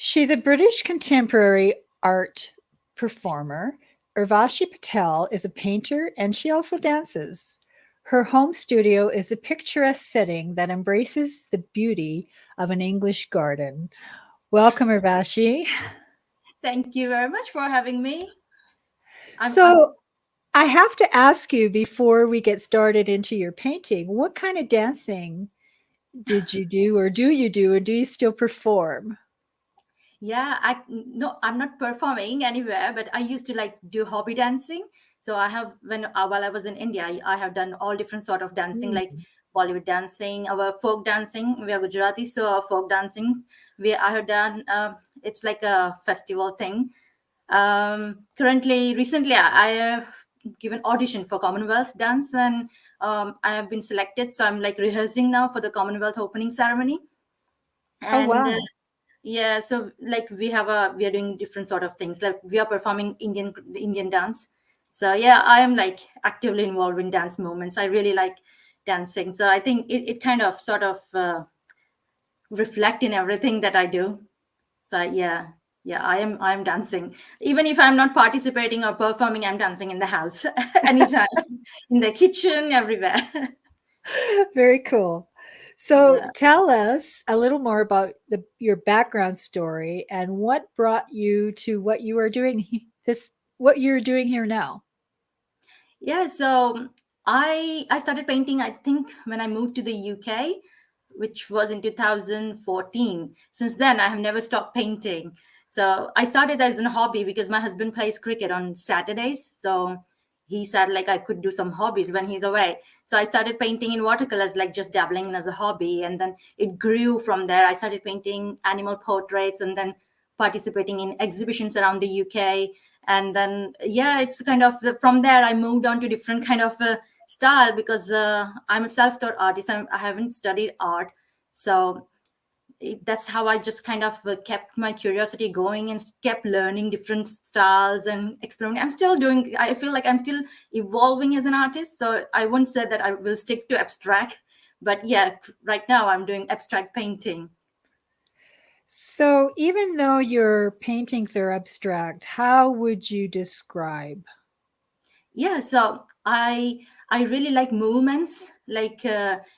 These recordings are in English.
She's a British contemporary art performer. Urvashi Patel is a painter and she also dances. Her home studio is a picturesque setting that embraces the beauty of an English garden. Welcome, Urvashi. Thank you very much for having me. I'm So, I have to ask you before we get started into your painting, what kind of dancing did you do, or do you do, or do you still perform? yeah, I no, I'm not performing anywhere, but I used to like do hobby dancing. So I have when while I was in India, I have done all different sort of dancing, like Mm. Bollywood dancing, our folk dancing. We are Gujarati, so our folk dancing. We I have done. It's like a festival thing. Currently, recently, I have given audition for Commonwealth dance, and I have been selected. So I'm like rehearsing now for the Commonwealth opening ceremony, Oh, and wow. yeah, so like we are doing different sort of things. Like we are performing Indian dance. So yeah, I am like actively involved in dance movements. I really like dancing. So I think it kind of sort of reflect in everything that I do. So yeah, I am dancing. Even if I'm not participating or performing, I'm dancing in the house anytime, in the kitchen, everywhere. Very cool. So Yeah. tell us a little more about your background story and what brought you to what you are doing what you're doing here now. Yeah, so I started painting I think when I moved to the UK, which was in 2014. Since then I have never stopped painting. So I started as a hobby because my husband plays cricket on Saturdays. So he said like I could do some hobbies when he's away. So I started painting in watercolors, like just dabbling in as a hobby, and then it grew from there. I started painting animal portraits and then participating in exhibitions around the UK. And then yeah, it's kind of from there I moved on to different kind of style because I'm a self-taught artist. I haven't studied art. So that's how I just kind of kept my curiosity going and kept learning different styles and exploring. I'm still doing, I feel like I'm still evolving as an artist. So I won't say that I will stick to abstract, but yeah, right now I'm doing abstract painting. So even though your paintings are abstract, how would you describe? Yeah, so I really like movements, like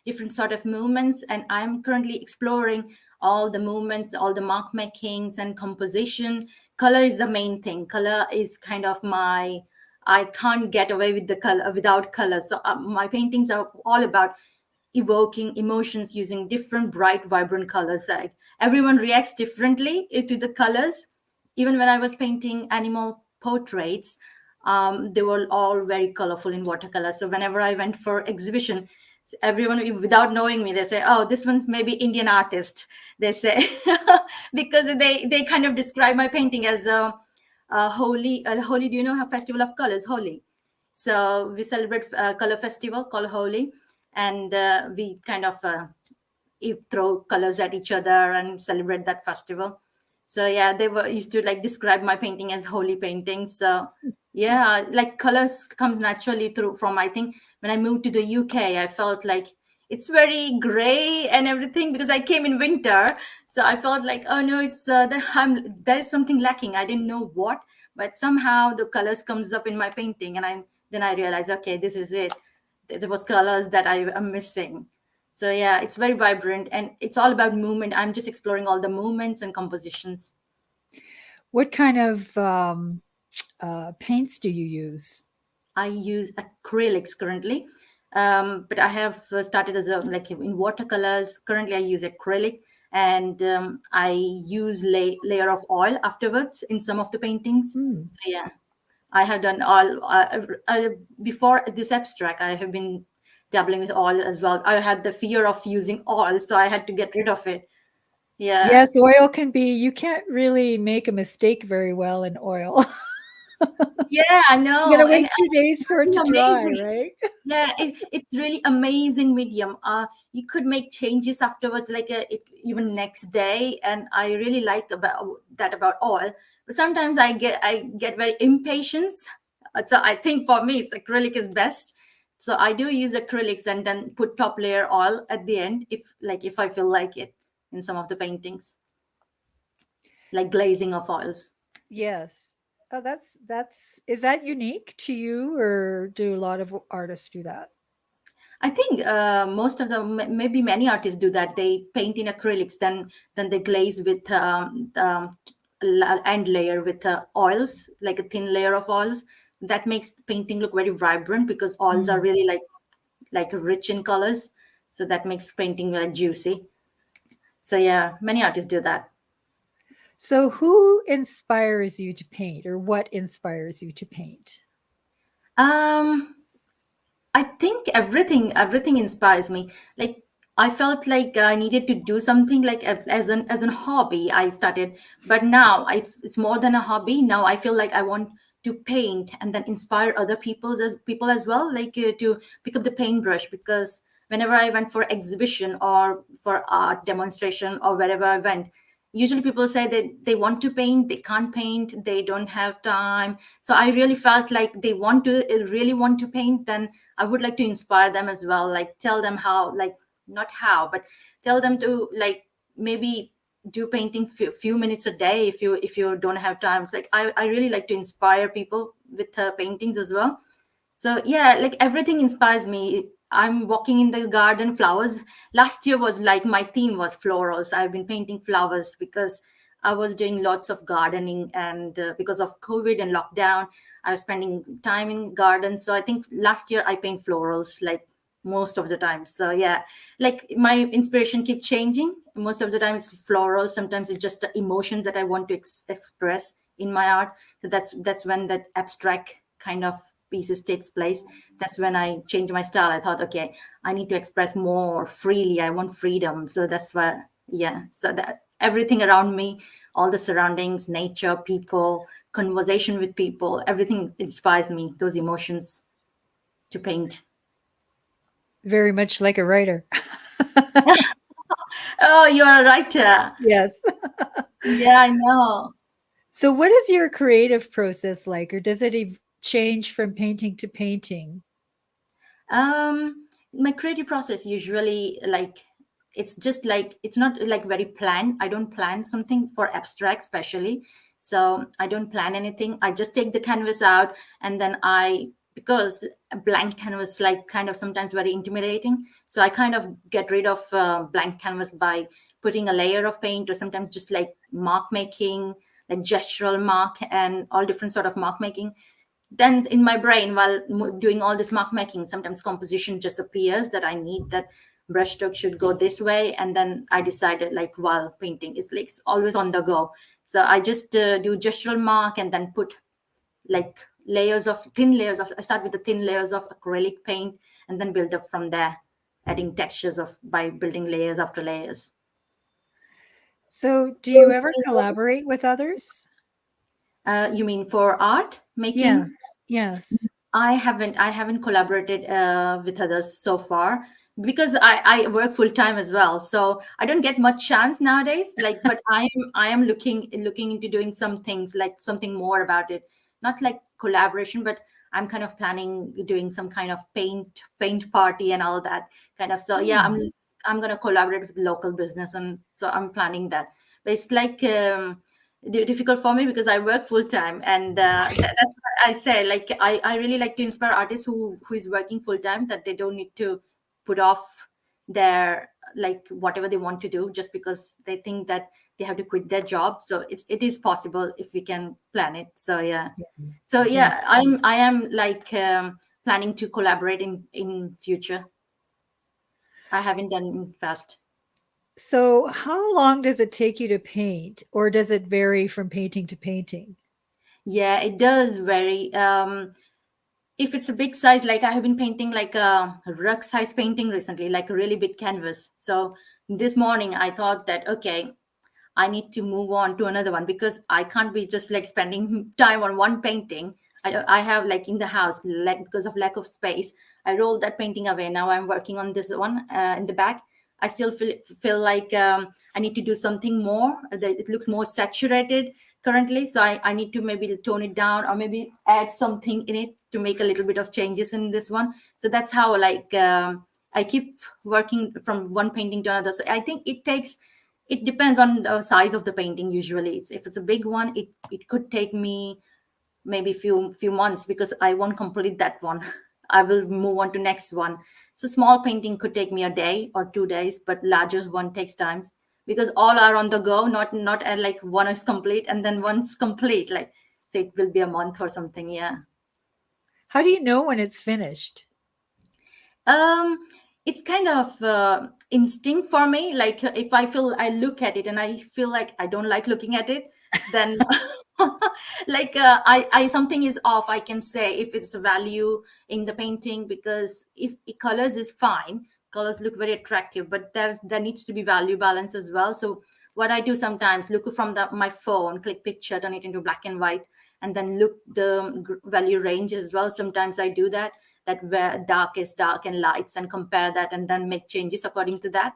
different sort of movements, and I'm currently exploring all the movements, all the mark makings and composition. Color is the main thing. Color is kind of my, I can't get away with the color without color. So my paintings are all about evoking emotions using different bright vibrant colors. Like everyone reacts differently to the colors. Even when I was painting animal portraits, they were all very colorful in watercolor. So whenever I went for exhibition, everyone without knowing me, they say, oh, this one's maybe Indian artist, they say. Because they kind of describe my painting as a holy, do you know, a festival of colors, Holi. So we celebrate a color festival called Holi, and we kind of throw colors at each other and celebrate that festival. So yeah, they were used to like describe my painting as holy paintings. So yeah, like colors comes naturally through from, I think when I moved to the UK, I felt like it's very gray and everything because I came in winter. So I felt like, oh no, it's there's something lacking. I didn't know what, but somehow the colors comes up in my painting, and I realized, okay, this is it. There was colors that I am missing. So yeah, it's very vibrant and it's all about movement. I'm just exploring all the movements and compositions. What kind of paints do you use? I use acrylics currently, but I have started as a like in watercolors. Currently, I use acrylic, and I use layer of oil afterwards in some of the paintings. Hmm. So yeah, I have done all. Before this abstract, I have been dabbling with oil as well. I had the fear of using oil, so I had to get rid of it. Yeah. Yes, oil can be, you can't really make a mistake very well in oil. Yeah, I You know. gotta And wait 2 days for it it's to dry, amazing. right? Yeah, it's really amazing medium. You could make changes afterwards, like even next day. And I really like about oil. But sometimes I get very impatient. So I think for me, it's acrylic is best. So I do use acrylics and then put top layer oil at the end if I feel like it in some of the paintings. like glazing of oils. Yes. Oh, that's is that unique to you, or do a lot of artists do that? I think most of the maybe many artists do that. They paint in acrylics, then they glaze with the end layer with oils, like a thin layer of oils. That makes the painting look very vibrant because oils are Mm. really like rich in colors. So that makes painting like juicy. So yeah, many artists do that. So, who inspires you to paint, or what inspires you to paint? Um, I think everything inspires me. Like I felt like I needed to do something like as an hobby. I started, but now it's more than a hobby. Now I feel like I want to paint and then inspire other people as well. Like to pick up the paintbrush because whenever I went for exhibition or for art demonstration or wherever I went, usually people say that they want to paint, they can't paint, they don't have time. So I really felt like they really want to paint. Then I would like to inspire them as well, like tell them how, like not how, but tell them to like maybe do painting few minutes a day if you don't have time. It's like I really like to inspire people with paintings as well. So yeah, like everything inspires me. I'm walking in the garden, flowers. Last year was like my theme was florals. I've been painting flowers because I was doing lots of gardening, and because of COVID and lockdown, I was spending time in gardens. So I think last year I paint florals like most of the time. So yeah, like my inspiration keep changing. Most of the time it's floral. Sometimes it's just the emotions that I want to express in my art. So that's when that abstract kind of pieces takes place. That's when I changed my style. I thought, okay, I need to express more freely. I want freedom. So that's why, yeah. So that everything around me, all the surroundings, nature, people, conversation with people, everything inspires me. Those emotions to paint. Very much like a writer. Oh, you're a writer. Yes. Yeah, I know. So, what is your creative process like, or does it change from painting to painting? My creative process usually like it's just like it's not like very planned. I don't plan something for abstract, especially. So I don't plan anything. I just take the canvas out and then because a blank canvas like kind of sometimes very intimidating. So I kind of get rid of blank canvas by putting a layer of paint or sometimes just like mark making, like gestural mark and all different sort of mark making. Then in my brain while doing all this mark making, sometimes composition just appears that I need that brushstroke should go this way, and then I decided like while painting it's like it's always on the go. So I just do gestural mark and then put like thin layers of I start with the thin layers of acrylic paint and then build up from there, adding textures of by building layers after layers. So, do you ever collaborate with others? You mean for art making? Yes. Yes. I haven't collaborated with others so far because I work full time as well. So I don't get much chance nowadays. Like, but I am looking into doing some things like something more about it. Not like collaboration, but I'm kind of planning doing some kind of paint party and all that kind of. So yeah, Hmm. I'm gonna collaborate with local business, and so I'm planning that. But it's like difficult for me because I work full time, and that's what I say. Like I really like to inspire artists who is working full time, that they don't need to put off their like whatever they want to do just because they think that they have to quit their job. So it is possible if we can plan it. So yeah. So Yeah. yeah, I am like planning to collaborate in future. I haven't done in past. So, how long does it take you to paint, or does it vary from painting to painting? Yeah, it does vary. If it's a big size, like I have been painting like a rug size painting recently, like a really big canvas. So this morning I thought that okay, I need to move on to another one because I can't be just like spending time on one painting. I have like in the house, like because of lack of space, I rolled that painting away. Now I'm working on this one in the back. I still feel like I need to do something more. That it looks more saturated currently, so I need to maybe tone it down or maybe add something in it to make a little bit of changes in this one. So that's how like I keep working from one painting to another. So I think it takes It depends on the size of the painting. Usually if it's a big one, it could take me maybe few months, because I won't complete that one. I will move on to next one. So small painting could take me a day or 2 days, but larger one takes times, because all are on the go, not at like one is complete and then one's complete, like, so it will be a month or something. Yeah. How do you know when it's finished? Um, it's kind of instinct for me. Like if I feel, I look at it and I feel like I don't like looking at it, then like I something is off. I can say if it's a value in the painting, because if colors is fine, colors look very attractive, but there needs to be value balance as well. So what I do sometimes, look from my phone, click picture, turn it into black and white, and then look the value range as well. Sometimes I do that, where dark is dark and lights, and compare that and then make changes according to that.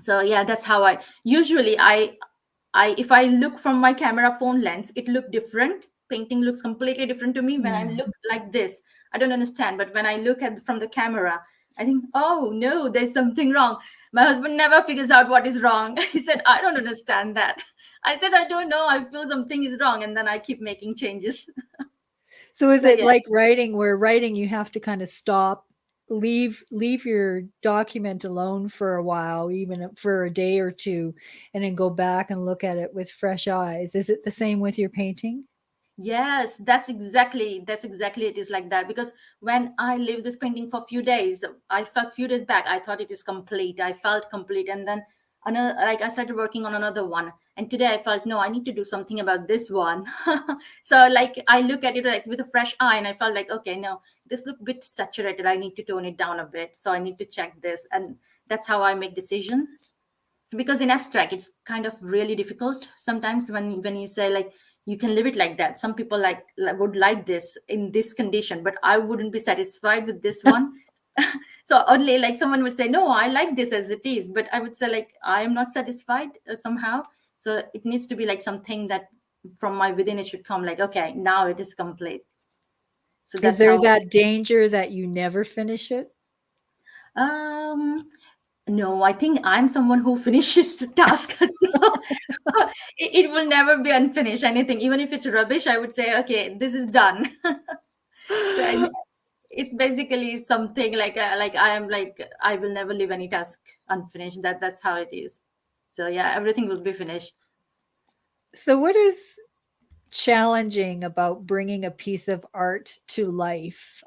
So yeah, that's how I usually, I if I look from my camera phone lens, it look different. Painting looks completely different to me when I Mm. look like this. I don't understand, but when I look at from the camera, I think, oh no, there's something wrong. My husband never figures out what is wrong. He said, I don't understand that. I said, I don't know, I feel something is wrong, and then I keep making changes. So is So it yeah. like writing, where writing you have to kind of stop, leave your document alone for a while, even for a day or two, and then go back and look at it with fresh eyes? Is it the same with your painting? Yes, that's exactly it is like that, because when I leave this painting for a few days, I felt few days back, I thought it is complete. I felt complete, and then another, like I started working on another one, and today I felt, no, I need to do something about this one. So like I look at it like with a fresh eye, and I felt like, okay, no, this look a bit saturated. I need to tone it down a bit. So I need to check this, and that's how I make decisions. So because in abstract it's kind of really difficult sometimes when you say like you can live it like that. Some people would like this in this condition, but I wouldn't be satisfied with this one. So only like someone would say, no, I like this as it is, but I would say like I am not satisfied somehow. So it needs to be like something that from my within it should come like, okay, now it is complete. So Is that's there how. that danger that you never finish it? um No, I think I'm someone who finishes the task. So it will never be unfinished. Anything, even if it's rubbish, I would say, okay, this is done. So it's basically something like I am like I will never leave any task unfinished. That's how it is. So yeah, everything will be finished. So what is challenging about bringing a piece of art to life?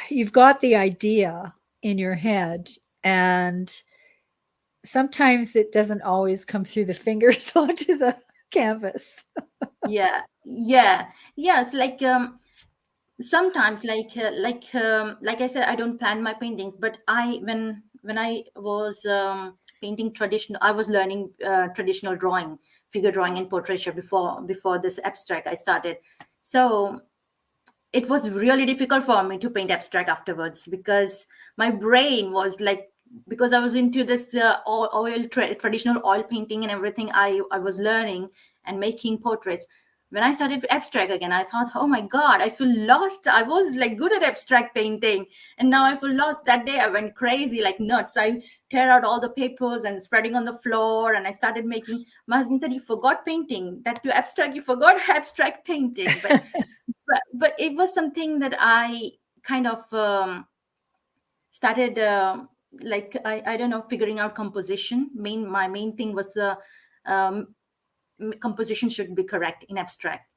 You've got the idea in your head, and sometimes it doesn't always come through the fingers onto the canvas. Yeah, yeah, yes. Sometimes like I said, I don't plan my paintings, but I when I was painting traditional, I was learning traditional drawing, figure drawing and portraiture before this abstract I started. So it was really difficult for me to paint abstract afterwards, because my brain was like, because I was into this traditional oil painting and everything. I was learning and making portraits. When I started abstract again, I thought, oh my god, I feel lost. I was like good at abstract painting, and now I feel lost. That day I went crazy like nuts. I tear out all the papers and spreading on the floor, and I started making. My husband said, you forgot painting, that to abstract, you forgot abstract painting. But it was something that I kind of started I don't know, figuring out composition. My main thing was um, composition should be correct in abstract,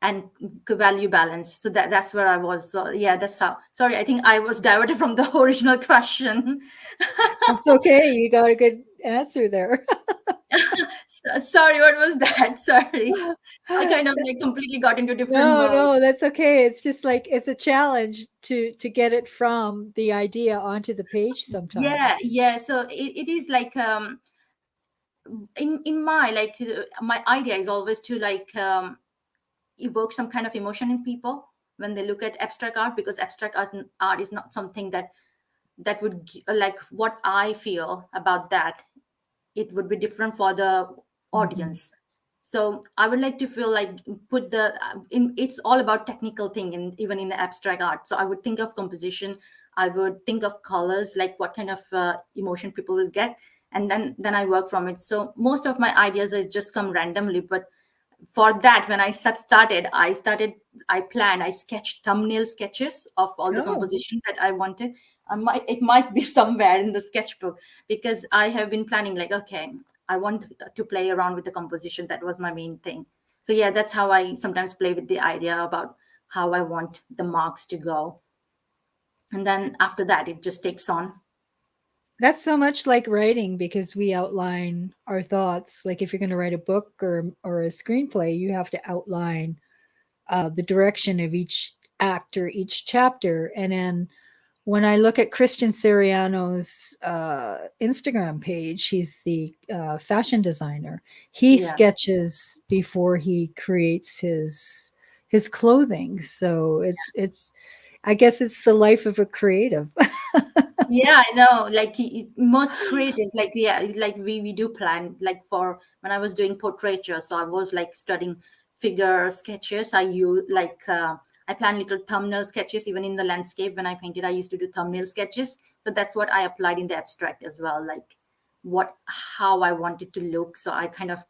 and value balance. So that's where I was. So yeah, that's how. Sorry, I think I was diverted from the original question. That's okay. You got a good answer there. Sorry, what was that? Sorry, I kind of like completely got into a different No, mode. no, that's okay. It's just like it's a challenge to get it from the idea onto the page Yeah, sometimes. yeah. So it is like in my my idea is always to evoke some kind of emotion in people when they look at abstract art, because art is not something that would like what I feel about that, it would be different for the Mhm. audience. So I would like to feel like put the in it's all about technical thing, and even in the abstract art. So I would think of composition, I would think of colors, like what kind of emotion people will get, and then I work from it. So most of my ideas are just come randomly, but for that, when I started, I sketched thumbnail sketches of all the Oh, composition that I wanted. It might be somewhere in the sketchbook, because I have been planning, like, okay, I want to play around with the composition. That was my main thing. So yeah, that's how I sometimes play with the idea about how I want the marks to go. And then after that, it just takes on. that's so much like writing because we outline our thoughts. Like if you're going to write a book or a screenplay, you have to outline the direction of each act or each chapter. And then when I look at Christian Siriano's Instagram page, he's the fashion designer. He Yeah. sketches before he creates his clothing. So it's I guess it's the life of a creative. Yeah, I know. Like most creatives, like, yeah, like we do plan. Like for when I was doing portraiture, so I was like studying figure sketches. I plan little thumbnail sketches. Even in the landscape, when I painted, I used to do thumbnail sketches. So that's what I applied in the abstract as well. Like what how I want it to look. So I kind of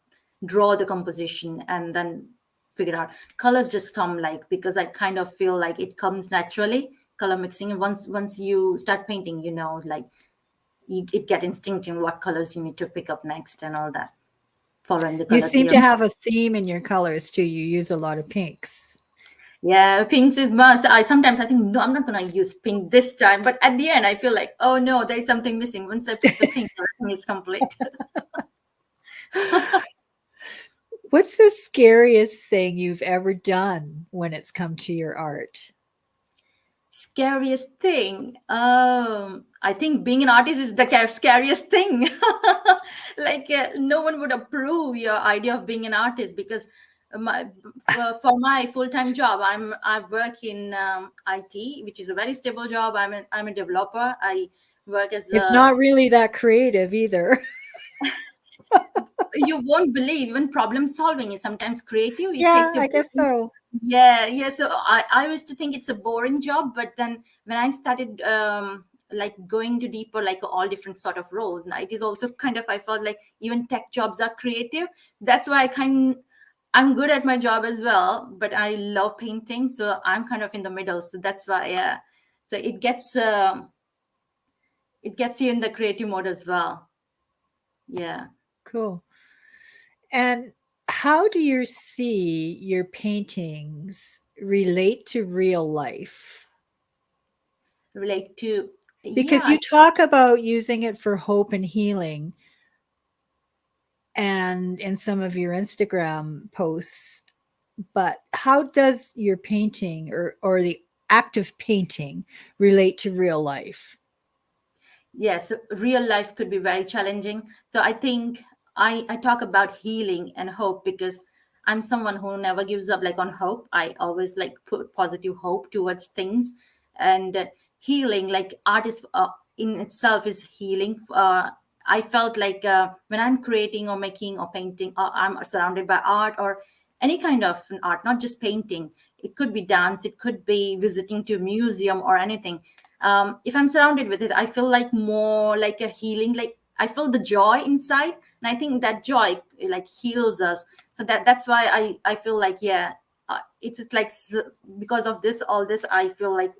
draw the composition and then figure out colors just come, like, because I kind of feel like it comes naturally, color mixing. And once you start painting, like it get instinctive what colors you need to pick up next and all that, following the You color seem theory. to have a theme in your colors too. You use a lot of pinks. Yeah, pinks is must. I sometimes I think, no, I'm not gonna use pink this time, but at the end I feel like, oh no, there's something missing. Once I put the pink, everything is complete. What's the scariest thing you've ever done when it's come to your art? Scariest thing. I think being an artist is the scariest thing. Like no one would approve your idea of being an artist, because for my full-time job, I work in IT, which is a very stable job. I'm a developer. I work as It's a, not really that creative either. you won't believe, even problem solving is sometimes creative. It Yeah, takes a I guess so. yeah. So I used to think it's a boring job, but then when I started like going to deeper, like all different sort of roles, now it is also kind of, I felt like even tech jobs are creative. That's why I'm good at my job as well, but I love painting, so I'm kind of in the middle. So that's why, yeah. So it gets you in the creative mode as well. Yeah. Cool. And how do you see your paintings relate to real life? Relate to, Because yeah. you talk about using it for hope and healing, and in some of your Instagram posts, but how does your painting or the act of painting relate to real life? Yes, real life could be very challenging. So I think I talk about healing and hope, because I'm someone who never gives up, like, on hope. I always like put positive hope towards things. And healing, like art is in itself is healing. I felt like when I'm creating or making or painting, or I'm surrounded by art or any kind of an art, not just painting. It could be dance, it could be visiting to a museum or anything. If I'm surrounded with it, I feel like more like a healing. Like I feel the joy inside, and I think that joy like heals us. So that's why I feel like, yeah, it's just like because of this, all this, I feel like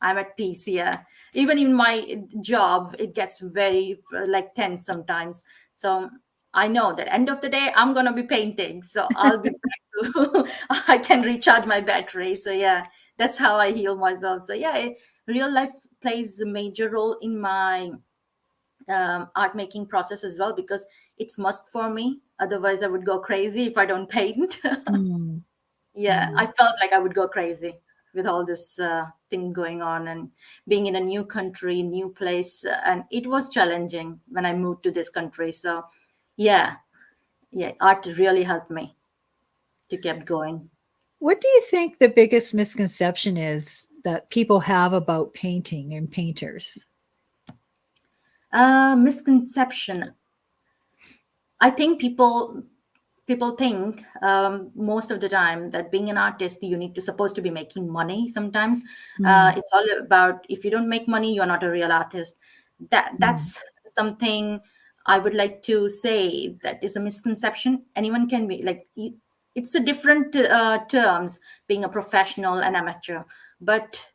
I'm at peace. Yeah, even in my job, it gets very like tense sometimes. So I know that end of the day, I'm gonna be painting, so I'll be back to I can recharge my battery. So yeah, that's how I heal myself. So yeah, real life plays a major role in my art making process as well, because it's must for me. Otherwise, I would go crazy if I don't paint. Mm, Yeah, I mm. felt like I would go crazy with all this thing going on and being in a new country, new place, and it was challenging when I moved to this country. So, yeah, yeah, art really helped me to keep going. What do you think the biggest misconception is that people have about painting and painters? Misconception. I think people think most of the time that being an artist, you need to supposed to be making money. Sometimes Mm, it's all about, if you don't make money, you're not a real artist. mm. That's something I would like to say that is a misconception. Anyone can be like, it's a different terms, being a professional and amateur, but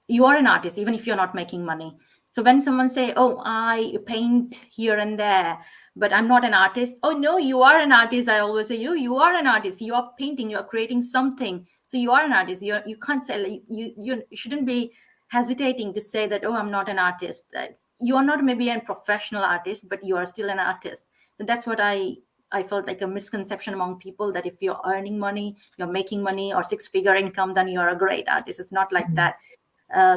you are an artist even if you're not making money. So when someone say, oh, I paint here and there, but I'm not an artist. Oh no, you are an artist. I always say, you are an artist. You are painting, you are creating something, so you are an artist. You can't say, like, you shouldn't be hesitating to say that, oh, I'm not an artist. You are not maybe a professional artist, but you are still an artist. So that's what I felt like a misconception among people, that if you're earning money, you're making money or six-figure income, then you're a great artist. It's not like that.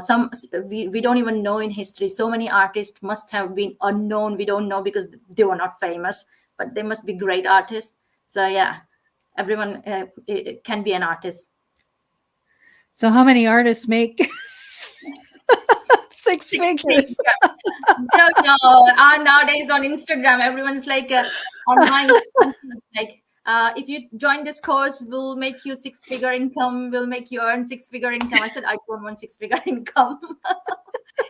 Some we don't even know in history. So many artists must have been unknown. We don't know because they were not famous, but they must be great artists. So yeah, everyone can be an artist. So how many artists make six Six figures? figure. Don't know. Nowadays on Instagram, everyone's like, on my Instagram, like, if you join this course, we'll make you six-figure income. We'll make you earn six-figure income. I said, I don't want six-figure income.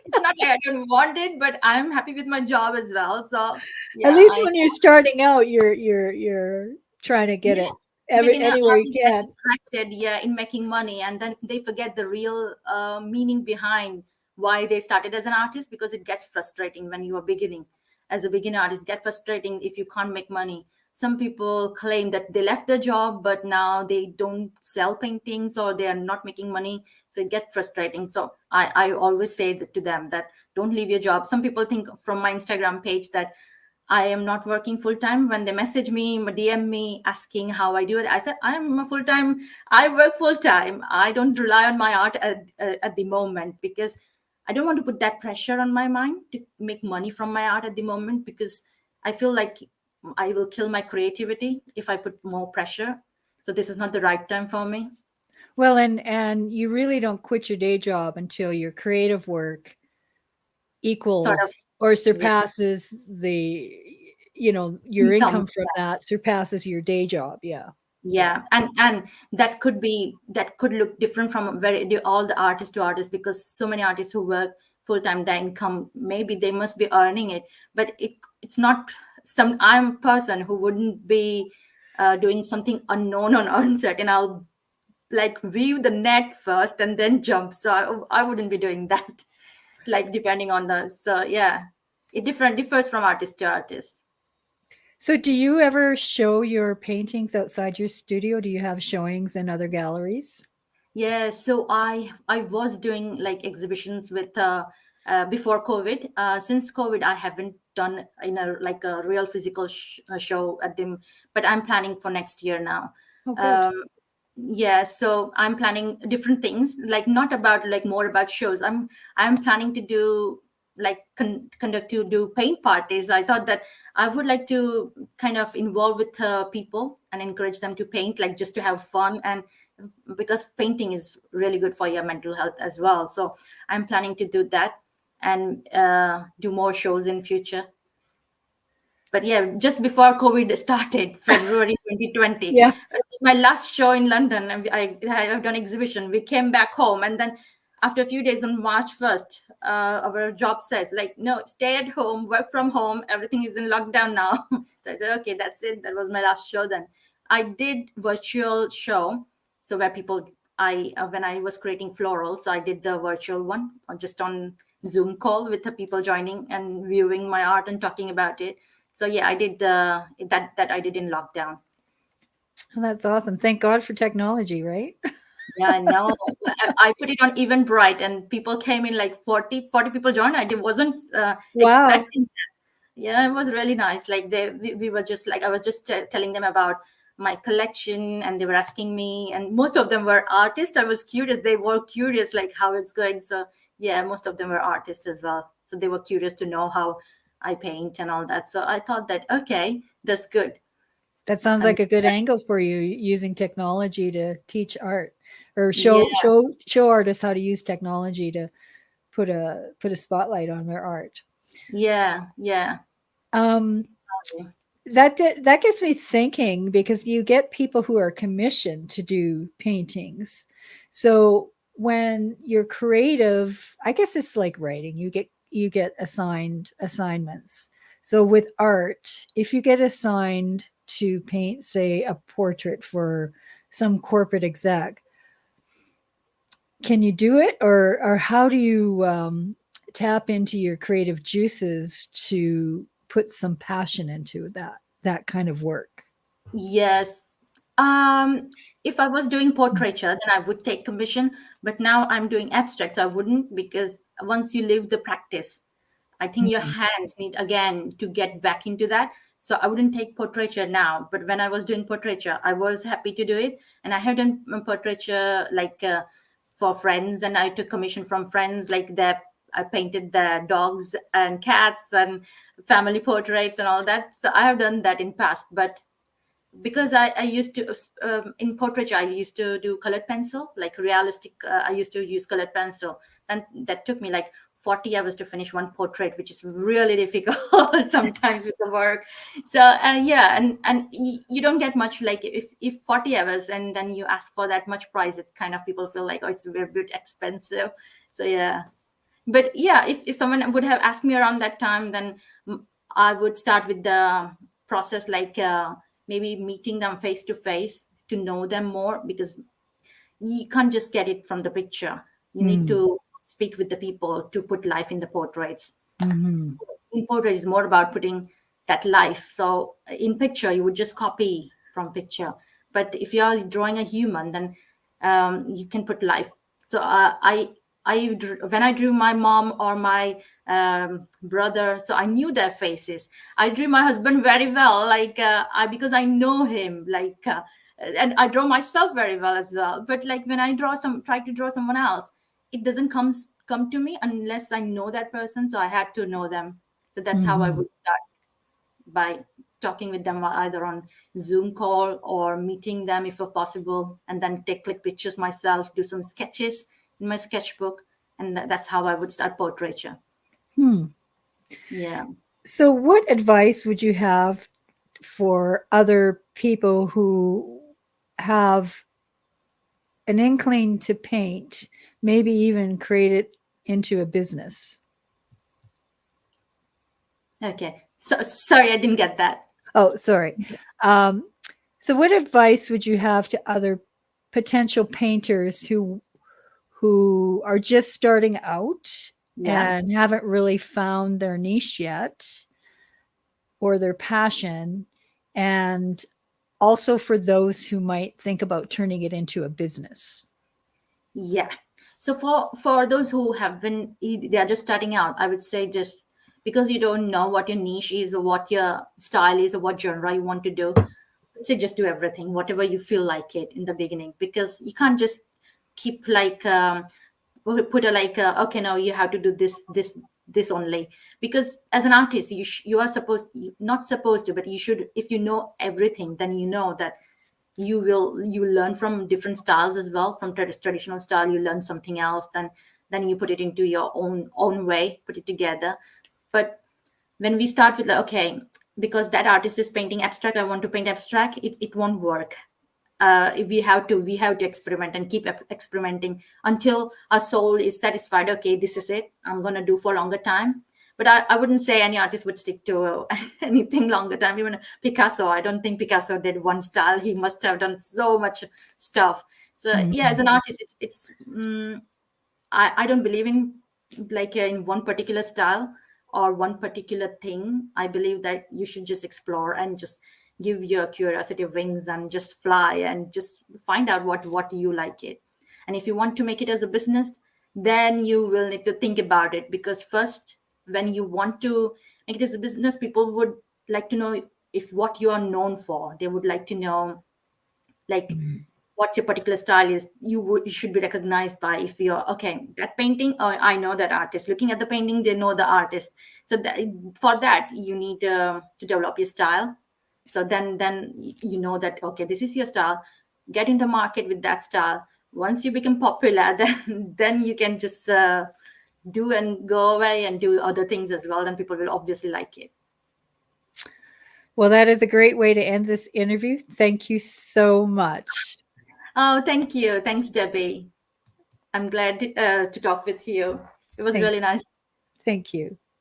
It's not like I don't want it, but I'm happy with my job as well. So At yeah, least when you're starting out, you're trying to get yeah, it every within an anywhere you artist get can. distracted, yeah, in making money, and then they forget the real meaning behind why they started as an artist, because it gets frustrating when you are beginning as a beginner artist. Get frustrating if you can't make money. Some people claim that they left their job but now they don't sell paintings or they are not making money, so it gets frustrating. So I always say that to them, that don't leave your job. Some people think from my Instagram page that I am not working full time. When they message me, DM me asking how I do it, I said, I'm a full time. I work full time. I don't rely on my art at the moment, because I don't want to put that pressure on my mind to make money from my art at the moment, because I feel like I will kill my creativity if I put more pressure. So this is not the right time for me. Well, and you really don't quit your day job until your creative work Sort of, equals or yeah, surpasses the your income. income from that surpasses your day job. Yeah. Yeah. Yeah, and that could be, that could look different from all the artist to artist, because so many artists who work full time, their income, maybe they must be earning it, but it's not. I'm a person who wouldn't be doing something unknown or uncertain. I'll like view the net first and then jump. So I wouldn't be doing that. Like, depending on the, so yeah, it differs from artist to artist. So do you ever show your paintings outside your studio? Do you have showings in other galleries? Yeah, so I was doing like exhibitions with before COVID. Since COVID, I haven't done in a like a real physical show at them, but I'm planning for next year now. Oh, good. Um, yeah, so I'm planning different things, like not about like more about shows. I'm planning to do like conduct to do paint parties. I thought that I would like to kind of involve with people and encourage them to paint, like just to have fun, and because painting is really good for your mental health as well. So I'm planning to do that and do more shows in future. But yeah, just before COVID started, February 2020, Yeah. my last show in London, and I have done exhibition. We came back home, and then after a few days on March 1st, our job says like, no, stay at home, work from home. Everything is in lockdown now. So I said, okay, that's it. That was my last show. Then I did virtual show, so where people, I when I was creating floral, so I did the virtual one, just on Zoom call with the people joining and viewing my art and talking about it. So yeah, I did that I did in lockdown. Oh, that's awesome. Thank God for technology, right? Yeah, I know. I put it on Eventbrite and people came in like 40 people joined. Wasn't Wow. expecting that. Yeah, it was really nice. Like we were just like, I was just telling them about my collection and they were asking me, and most of them were artists. I was curious. They were curious like how it's going. So yeah, most of them were artists as well. So they were curious to know how I paint and all that. So I thought that, okay, that's good. That sounds And like a good angle for you, using technology to teach art or yeah, show artists how to use technology to put a spotlight on their art. yeah, yeah. Um, that gets me thinking, because you get people who are commissioned to do paintings. So when you're creative, I guess it's like writing. You get assigned assignments. So with art, if you get assigned to paint, say, a portrait for some corporate exec, can you do it, or how do you tap into your creative juices to put some passion into that kind of work? Yes. Um, if I was doing portraiture, then I would take commission. But now I'm doing abstracts. I wouldn't, because once you leave the practice, I think your Mhm. hands need again to get back into that. So I wouldn't take portraiture now. But when I was doing portraiture, I was happy to do it. And I have done portraiture like for friends, and I took commission from friends like that. I painted their dogs and cats and family portraits and all that. So I have done that in past. But because I used to in portraiture I used to do colored pencil, like realistic. I used to use colored pencil, and that took me like 40 hours to finish one portrait, which is really difficult sometimes with the work. So yeah, and you don't get much, like if 40 hours and then you ask for that much price, it kind of people feel like, oh, it's a very bit expensive. So yeah, but yeah, if someone would have asked me around that time, then I would start with the process, like maybe meeting them face to face to know them more, because you can't just get it from the picture. You need Mm. to speak with the people to put life in the portraits. Mhm. In portrait is more about putting that life. So in picture you would just copy from picture, but if you are drawing a human, then you can put life. So when I drew my mom or my brother, so I knew their faces. I drew my husband very well, like I because I know him, like and I draw myself very well as well. But like when I try to draw someone else, it doesn't come to me unless I know that person. So I had to know them. So that's how I Mhm. would start, by talking with them either on Zoom call or meeting them if possible, and then take click pictures myself, do some sketches in my sketchbook, and that's how I would start portraiture. Hmm. Yeah. So, what advice would you have for other people who have an inkling to paint, maybe even create it into a business? Okay. So sorry, I didn't get that. Oh, sorry. Um, so, what advice would you have to other potential painters who are just starting out Yeah. and haven't really found their niche yet or their passion, and also for those who might think about turning it into a business? Yeah. So for those who have been, they are just starting out, I would say, just because you don't know what your niche is or what your style is or what genre you want to do, say just do everything, whatever you feel like it in the beginning, because you can't just keep like put a like okay, now you have to do this only, because as an artist you are supposed, not supposed to, but you should. If you know everything, then you know that you learn from different styles as well. From traditional style you learn something else, then you put it into your own way, put it together. But when we start with like, okay, because that artist is painting abstract, I want to paint abstract, it won't work. We have to experiment and keep experimenting until our soul is satisfied. Okay, this is it, I'm going to do for a longer time. But I wouldn't say any artist would stick to anything longer time. Even Picasso, I don't think Picasso did one style. He must have done so much stuff. So yeah, as Mhm. an artist, I don't believe in like in one particular style or one particular thing. I believe that you should just explore and just give your curiosity wings and just fly and just find out what you like it. And if you want to make it as a business, then you will need to think about it, because first, when you want to make it as a business, people would like to know if what you are known for. They would like to know, like, Mhm. what your particular style is. You should be recognized by, if you're okay, that painting, oh, I know that artist. Looking at the painting, they know the artist. So for that you need to develop your style. So then you know that, okay, this is your style. Get in the market with that style. Once you become popular, then you can just do and go away and do other things as well, then people will obviously like it. Well, that is a great way to end this interview. Thank you so much. Oh, thank you. Thanks, Debbie. I'm glad to talk with you. It was Thank, really nice. thank you.